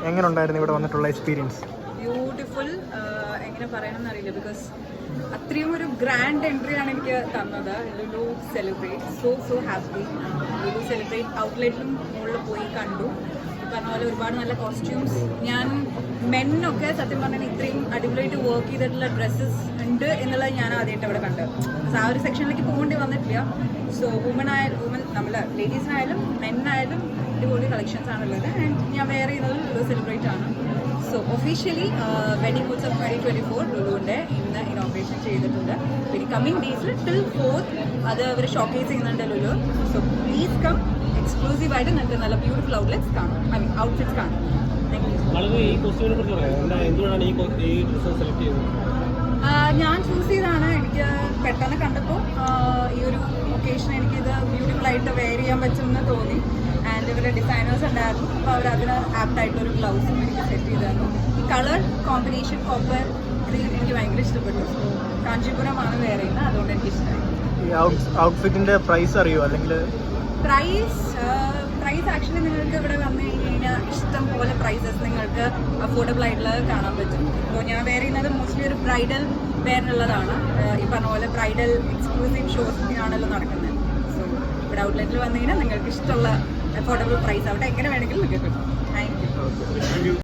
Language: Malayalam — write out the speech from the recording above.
എങ്ങനെ ഉണ്ടായിരുന്നു ഇവിടെ വന്നിട്ടുള്ള എക്സ്പീരിയൻസ്? ബ്യൂട്ടിഫുൾ. എങ്ങനെ പറയണമെന്ന് അറിയില്ല, ബിക്കോസ് അത്രയും ഒരു ഗ്രാൻഡ് എൻട്രി ആണ് എനിക്ക് തന്നത്. Lulu celebrate, so happy. Lulu celebrate ഔട്ട്ലെറ്റിലും മുകളിൽ പോയി കണ്ടു. പറഞ്ഞ പോലെ ഒരുപാട് നല്ല കോസ്റ്റ്യൂംസ്. ഞാൻ മെന്നൊക്കെ സത്യം പറഞ്ഞാൽ ഇത്രയും അടിപൊളിയായിട്ട് വർക്ക് ചെയ്തിട്ടുള്ള ഡ്രസ്സസ് ഉണ്ട് എന്നുള്ളത് ഞാൻ ആദ്യമായിട്ട് അവിടെ കണ്ടത്. സോ ആ ഒരു സെക്ഷനിലേക്ക് പോകേണ്ടി വന്നിട്ടില്ല. സോ വുമൺ നമ്മളെ ലേഡീസിനായാലും മെന്നായാലും അടിപൊളി കളക്ഷൻസ് ആണുള്ളത്. ആൻഡ് ഞാൻ വെയർ ചെയ്യുന്നത് ലുലു സെലിബ്രേറ്റ് ആണ്. സോ ഒഫീഷ്യലി വെഡിങ് ഉത്സവ് 2024 ലുലുവിൻ്റെ ഇന്ന് ഇനോഗ്രേഷൻ ചെയ്തിട്ടുണ്ട്. ഇനി കമ്മിങ് ഡേയ്സിൽ ടിൽ 4th അത് അവർ ഷോക്കേസ് ചെയ്യുന്നുണ്ട് ലുലു. So please come. എക്സ്ക്ലൂസീവായിട്ട് നിങ്ങൾക്ക് നല്ല ബ്യൂട്ടിഫുൾ ഔട്ട്ലെറ്റ്സ് കാണും, ഐ മീൻ ഔട്ട്ഫിറ്റ്സ് കാണും. ഞാൻ ചൂസ് ചെയ്താണ്. എനിക്ക് പെട്ടെന്ന് കണ്ടപ്പോൾ ഈ ഒരു ഒക്കേഷൻ എനിക്കിത് ബ്യൂട്ടിഫുൾ ആയിട്ട് വെയർ ചെയ്യാൻ പറ്റുമെന്ന് തോന്നി. ആൻഡ് ഇവരുടെ ഡിസൈനേഴ്സ് ഉണ്ടായിരുന്നു, അപ്പോൾ അവർ അതിന് ആപ്റ്റായിട്ടൊരു ഗ്ലൗസും എനിക്ക് സെറ്റ് ചെയ്ത് തന്നു. ഈ കളർ കോമ്പിനേഷൻ കോപ്പർ ഗ്രീൻ എനിക്ക് ഭയങ്കര ഇഷ്ടപ്പെട്ടു. സോ കാഞ്ചീപുരമാണ് വെയർ ചെയ്യുന്നത്, അതുകൊണ്ട് എനിക്ക് ഇഷ്ടമായി. ഈ ഔട്ട്ഫിറ്റിൻ്റെ പ്രൈസ് അറിയോ? അല്ലെങ്കിൽ പ്രൈസ് ആക്ച്വലി നിങ്ങൾക്ക് ഇവിടെ വന്നു കഴിഞ്ഞാൽ ഇഷ്ടം പോലെ പ്രൈസസ് നിങ്ങൾക്ക് അഫോർഡബിൾ ആയിട്ടുള്ളത് കാണാൻ പറ്റും. ഇപ്പോൾ ഞാൻ വെയർ ചെയ്യുന്നത് മോസ്റ്റ്ലി ഒരു ബ്രൈഡൽ വെയറിനുള്ളതാണ്. ഈ പറഞ്ഞ പോലെ ബ്രൈഡൽ എക്സ്ക്ലൂസീവ് ഷോസിനാണല്ലോ നടക്കുന്നത്. സോ ഇവിടെ ഔട്ട്ലെറ്റിൽ വന്നു കഴിഞ്ഞാൽ നിങ്ങൾക്ക് ഇഷ്ടമുള്ള അഫോർഡബിൾ പ്രൈസ് അവിടെ എങ്ങനെ വേണമെങ്കിലും നിങ്ങൾക്ക് കിട്ടും. Thank you.